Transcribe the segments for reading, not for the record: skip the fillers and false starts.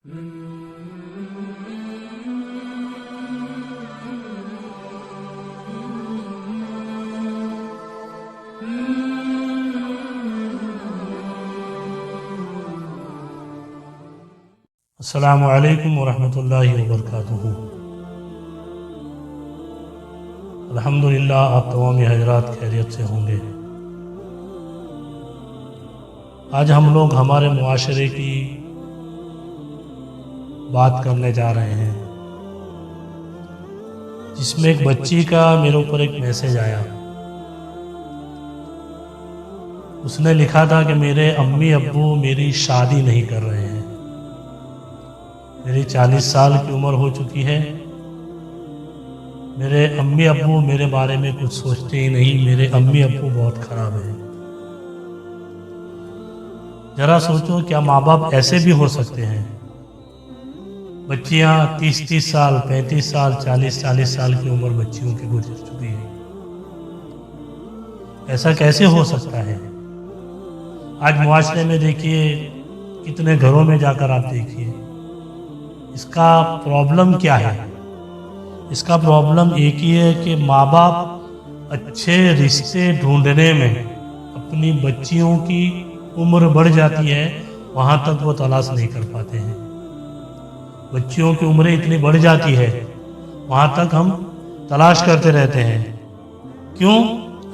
السلام علیکم ورحمۃ اللہ وبرکاتہ۔ الحمدللہ آپ تمام حضرات خیریت سے ہوں گے۔ آج ہم لوگ ہمارے معاشرے کی بات کرنے جا رہے ہیں، جس میں ایک بچی کا میرے اوپر ایک میسج آیا۔ اس نے لکھا تھا کہ میرے امی ابو میری شادی نہیں کر رہے ہیں، میری 40 سال کی عمر ہو چکی ہے، میرے امی ابو میرے بارے میں کچھ سوچتے ہی نہیں، میرے امی ابو بہت خراب ہیں۔ ذرا سوچو، کیا ماں باپ ایسے بھی ہو سکتے ہیں؟ بچیاں 30 سال 35 سال 40 سال کی عمر بچیوں کی گزر چکی ہے، ایسا کیسے ہو سکتا ہے؟ آج معاشرے میں دیکھیے، کتنے گھروں میں جا کر آپ دیکھیے، اس کا پرابلم کیا ہے؟ اس کا پرابلم ایک ہی ہے کہ ماں باپ اچھے رشتے ڈھونڈنے میں اپنی بچیوں کی عمر بڑھ جاتی ہے، وہاں تک وہ تلاش نہیں کر پاتے ہیں۔ بچیوں کی عمریں اتنی بڑھ جاتی ہے، وہاں تک ہم تلاش کرتے رہتے ہیں۔ کیوں؟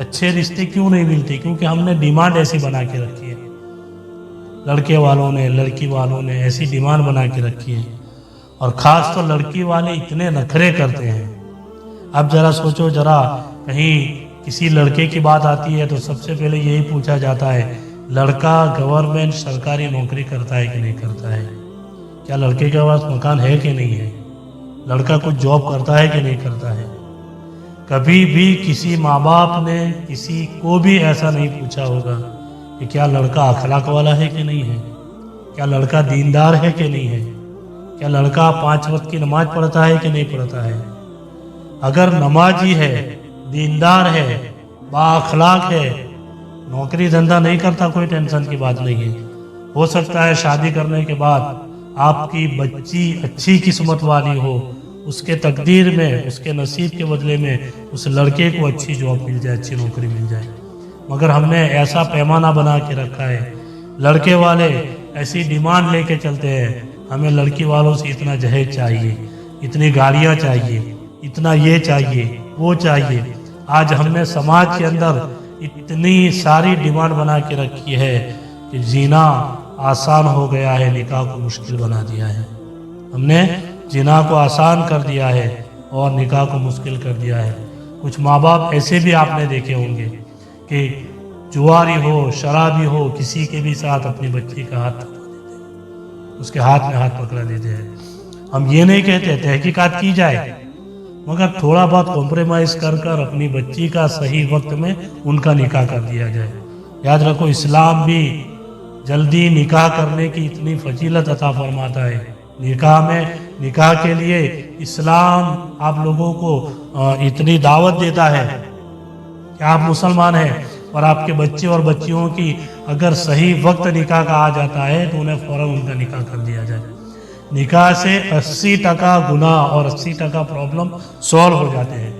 اچھے رشتے کیوں نہیں ملتے؟ کیونکہ ہم نے ڈیمانڈ ایسی بنا کے رکھی ہے، لڑکے والوں نے لڑکی والوں نے ایسی ڈیمانڈ بنا کے رکھی ہے، اور خاص تو لڑکی والے اتنے نخرے کرتے ہیں۔ اب ذرا سوچو، ذرا کہیں کسی لڑکے کی بات آتی ہے تو سب سے پہلے یہی پوچھا جاتا ہے، لڑکا گورنمنٹ سرکاری نوکری کرتا ہے کہ نہیں کرتا ہے؟ کیا لڑکے کے پاس مکان ہے کہ نہیں ہے؟ لڑکا کچھ جاب کرتا ہے کہ نہیں کرتا ہے؟ کبھی بھی کسی ماں باپ نے کسی کو بھی ایسا نہیں پوچھا ہوگا کہ کیا لڑکا اخلاق والا ہے کہ نہیں ہے، کیا لڑکا دیندار ہے کہ نہیں ہے، کیا لڑکا 5 وقت کی نماز پڑھتا ہے کہ نہیں پڑھتا ہے؟ اگر نمازی ہے، دیندار ہے، با اخلاق ہے، نوکری دھندا نہیں کرتا، کوئی ٹینشن کی بات نہیں ہے۔ ہو سکتا ہے شادی کرنے کے بعد آپ کی بچی اچھی قسمت والی ہو، اس کے تقدیر میں، اس کے نصیب کے بدلے میں اس لڑکے کو اچھی جاب مل جائے، اچھی نوکری مل جائے، مگر ہم نے ایسا پیمانہ بنا کے رکھا ہے، لڑکے والے ایسی ڈیمانڈ لے کے چلتے ہیں، ہمیں لڑکی والوں سے اتنا جہیز چاہیے، اتنی گاڑیاں چاہیے، اتنا یہ چاہیے، وہ چاہیے۔ آج ہم نے سماج کے اندر اتنی ساری ڈیمانڈ بنا کے رکھی ہے کہ زنا آسان ہو گیا ہے، نکاح کو مشکل بنا دیا ہے۔ ہم نے زنا کو آسان کر دیا ہے اور نکاح کو مشکل کر دیا ہے۔ کچھ ماں باپ ایسے بھی آپ نے دیکھے ہوں گے کہ جواری ہو، شرابی ہو، کسی کے بھی ساتھ اپنی بچی کا ہاتھ پکڑا دیتے ہیں، اس کے ہاتھ میں ہاتھ پکڑا دیتے ہیں۔ ہم یہ نہیں کہتے تحقیقات کی جائے، مگر تھوڑا بہت کمپرومائز کر کر اپنی بچی کا صحیح وقت میں ان کا نکاح کر دیا جائے۔ یاد رکھو، اسلام بھی جلدی نکاح کرنے کی اتنی فضیلت عطا فرماتا ہے۔ نکاح کے لیے اسلام آپ لوگوں کو اتنی دعوت دیتا ہے کہ آپ مسلمان ہیں اور آپ کے بچے اور بچیوں کی اگر صحیح وقت نکاح کا آ جاتا ہے تو انہیں فوراً ان کا نکاح کر دیا جائے۔ نکاح سے 80% گناہ اور 80% پرابلم سولو ہو جاتے ہیں،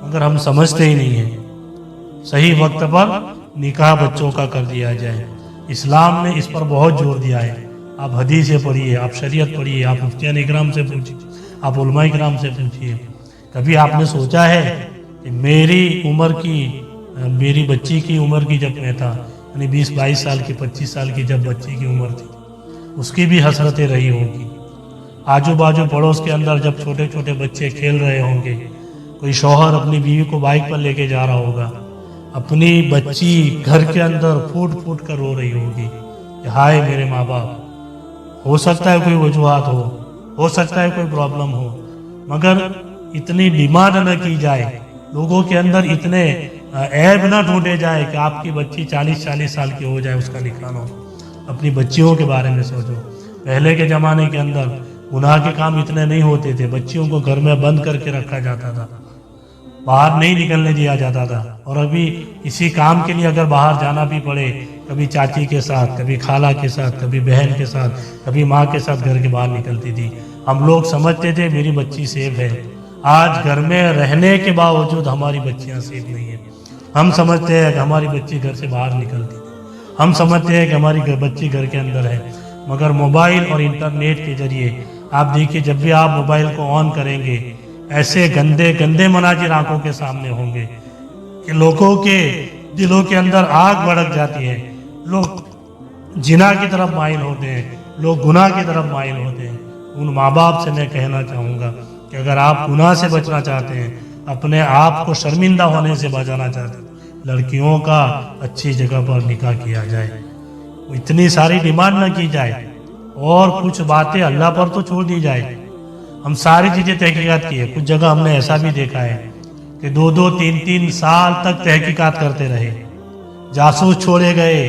مگر ہم سمجھتے ہی نہیں ہیں۔ صحیح وقت پر نکاح بچوں کا کر دیا جائے۔ اسلام نے اس پر بہت زور دیا ہے۔ آپ حدیثیں پڑھیے، آپ شریعت پڑھیے، آپ مفتیان اکرام سے پوچھیے، آپ علماء اکرام سے پوچھیے۔ کبھی آپ نے سوچا ہے کہ میری بچی کی عمر کی جب میں تھا، یعنی 20-22 سال کی، 25 سال کی جب بچی کی عمر تھی، اس کی بھی حسرتیں رہی ہوں گی۔ آجو باجو پڑوس کے اندر جب چھوٹے چھوٹے بچے کھیل رہے ہوں گے، کوئی شوہر اپنی بیوی کو بائک پر لے کے جا رہا ہوگا، اپنی بچی گھر کے اندر پھوٹ پھوٹ کر رو رہی ہوگی کہ ہائے میرے ماں باپ۔ ہو سکتا ہے کوئی وجوہات ہو سکتا ہے کوئی پرابلم ہو، مگر اتنی ڈیمانڈ نہ کی جائے، لوگوں کے اندر اتنے عیب نہ ڈھونڈے جائے کہ آپ کی بچی 40 سال کی ہو جائے، اس کا نکاح نہ ہو۔ اپنی بچیوں کے بارے میں سوچو۔ پہلے کے زمانے کے اندر گناہ کے کام اتنے نہیں ہوتے تھے، بچیوں کو گھر میں بند کر کے رکھا جاتا تھا، باہر نہیں نکلنے دیا جاتا تھا، اور ابھی کسی کام کے لیے اگر باہر جانا بھی پڑے کبھی چاچی کے ساتھ، کبھی خالہ کے ساتھ، کبھی بہن کے ساتھ، کبھی ماں کے ساتھ گھر کے باہر نکلتی تھی۔ ہم لوگ سمجھتے تھے میری بچی سیف ہے۔ آج گھر میں رہنے کے باوجود ہماری بچیاں سیف نہیں ہیں۔ ہم سمجھتے ہیں کہ ہماری بچی گھر سے باہر نکلتی تھی، ہم سمجھتے ہیں کہ ہماری بچی گھر کے اندر ہے، مگر موبائل اور انٹرنیٹ کے ذریعے آپ دیکھیے جب بھی آپ موبائل کو آن کریں گے ایسے گندے گندے مناظر آنکھوں کے سامنے ہوں گے کہ لوگوں کے دلوں کے اندر آگ بھڑک جاتی ہے، لوگ جنا کی طرف مائل ہوتے ہیں، لوگ گناہ کی طرف مائل ہوتے ہیں۔ ان ماں باپ سے میں کہنا چاہوں گا کہ اگر آپ گناہ سے بچنا چاہتے ہیں، اپنے آپ کو شرمندہ ہونے سے بچانا چاہتے ہیں، لڑکیوں کا اچھی جگہ پر نکاح کیا جائے، اتنی ساری ڈیمانڈ نہ کی جائے، اور کچھ باتیں اللہ پر تو چھوڑ دی جائے۔ ہم ساری چیزیں تحقیقات کی ہے، کچھ جگہ ہم نے ایسا بھی دیکھا ہے کہ 2-3 سال تک تحقیقات کرتے رہے، جاسوس چھوڑے گئے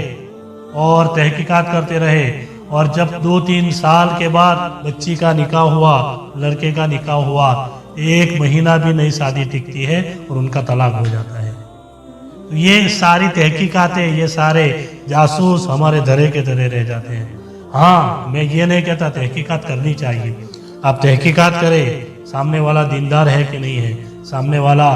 اور تحقیقات کرتے رہے، اور جب 2-3 سال کے بعد بچی کا نکاح ہوا، لڑکے کا نکاح ہوا، 1 مہینہ بھی نئی شادی ٹکتی ہے اور ان کا طلاق ہو جاتا ہے۔ تو یہ ساری تحقیقاتیں، یہ سارے جاسوس ہمارے دھرے کے دھرے رہ جاتے ہیں۔ ہاں میں یہ نہیں کہتا تحقیقات کرنی چاہیے، آپ تحقیقات کریں سامنے والا دیندار ہے کہ نہیں ہے، سامنے والا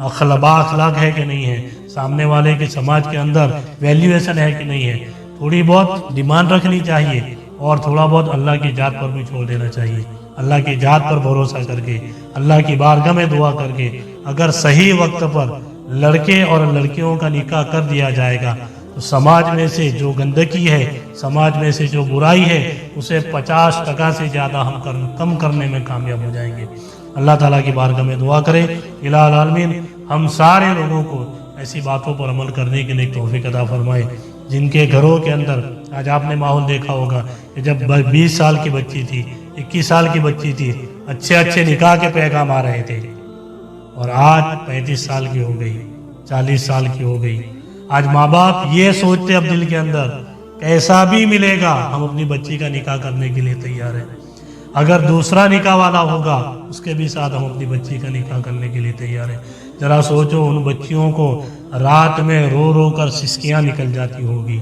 اخلاق ہے کہ نہیں ہے، سامنے والے کے سماج کے اندر ویلیویشن ہے کہ نہیں ہے۔ تھوڑی بہت ڈیمانڈ رکھنی چاہیے اور تھوڑا بہت اللہ کی ذات پر بھی چھوڑ دینا چاہیے۔ اللہ کی ذات پر بھروسہ کر کے، اللہ کی بارگاہ میں دعا کر کے اگر صحیح وقت پر لڑکے اور لڑکیوں کا نکاح کر دیا جائے گا تو سماج میں سے جو گندگی ہے، سماج میں سے جو برائی ہے، اسے 50% سے زیادہ ہم کم کرنے میں کامیاب ہو جائیں گے۔ اللہ تعالیٰ کی بارگاہ میں دعا کریں الہ العالمین ہم سارے لوگوں کو ایسی باتوں پر عمل کرنے کے لیے توفیق عطا فرمائے، جن کے گھروں کے اندر آج آپ نے ماحول دیکھا ہوگا کہ جب 20 سال کی بچی تھی، 21 سال کی بچی تھی، اچھے نکاح کے پیغام آ رہے تھے، اور آج 35 سال کی ہو گئی، 40 سال کی ہو گئی۔ آج ماں باپ یہ سوچتے اب دل کے اندر کیسا بھی ملے گا ہم اپنی بچی کا نکاح کرنے کے لیے تیار ہیں، اگر دوسرا نکاح والا ہوگا اس کے بھی ساتھ ہم اپنی بچی کا نکاح کرنے کے لیے تیار ہیں۔ ذرا سوچو ان بچیوں کو رات میں رو رو کر سسکیاں نکل جاتی ہوگی۔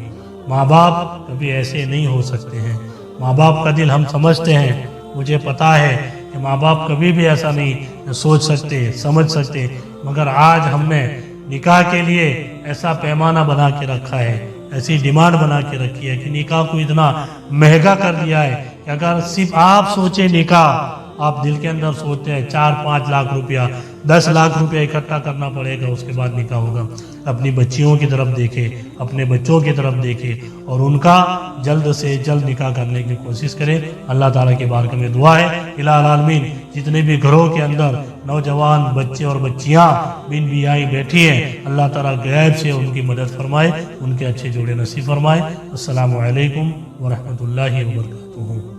ماں باپ کبھی ایسے نہیں ہو سکتے ہیں، ماں باپ کا دل ہم سمجھتے ہیں، مجھے پتا ہے کہ ماں باپ کبھی بھی ایسا نہیں سوچ سکتے سمجھ سکتے، مگر آج ہم نے نکاح کے لیے ایسا پیمانہ بنا کے رکھا ہے، ایسی ڈیمانڈ بنا کے رکھی ہے کہ نکاح کو اتنا مہنگا کر دیا ہے کہ اگر صرف آپ سوچیں نکاح، آپ دل کے اندر سوچتے ہیں 4-5 لاکھ روپیہ 10 لاکھ روپیہ اکٹھا کرنا پڑے گا، اس کے بعد نکاح ہوگا۔ اپنی بچیوں کی طرف دیکھیں، اپنے بچوں کی طرف دیکھیں اور ان کا جلد سے جلد نکاح کرنے کی کوشش کریں۔ اللہ تعالیٰ کے بارگاہ میں دعا ہے الہ العالمین جتنے بھی گھروں کے اندر نوجوان بچے اور بچیاں بن بیائی بیٹھی ہیں، اللہ تعالیٰ غیب سے ان کی مدد فرمائے، ان کے اچھے جوڑے نصیب فرمائے۔ السلام علیکم ورحمۃ اللہ وبرکاتہ۔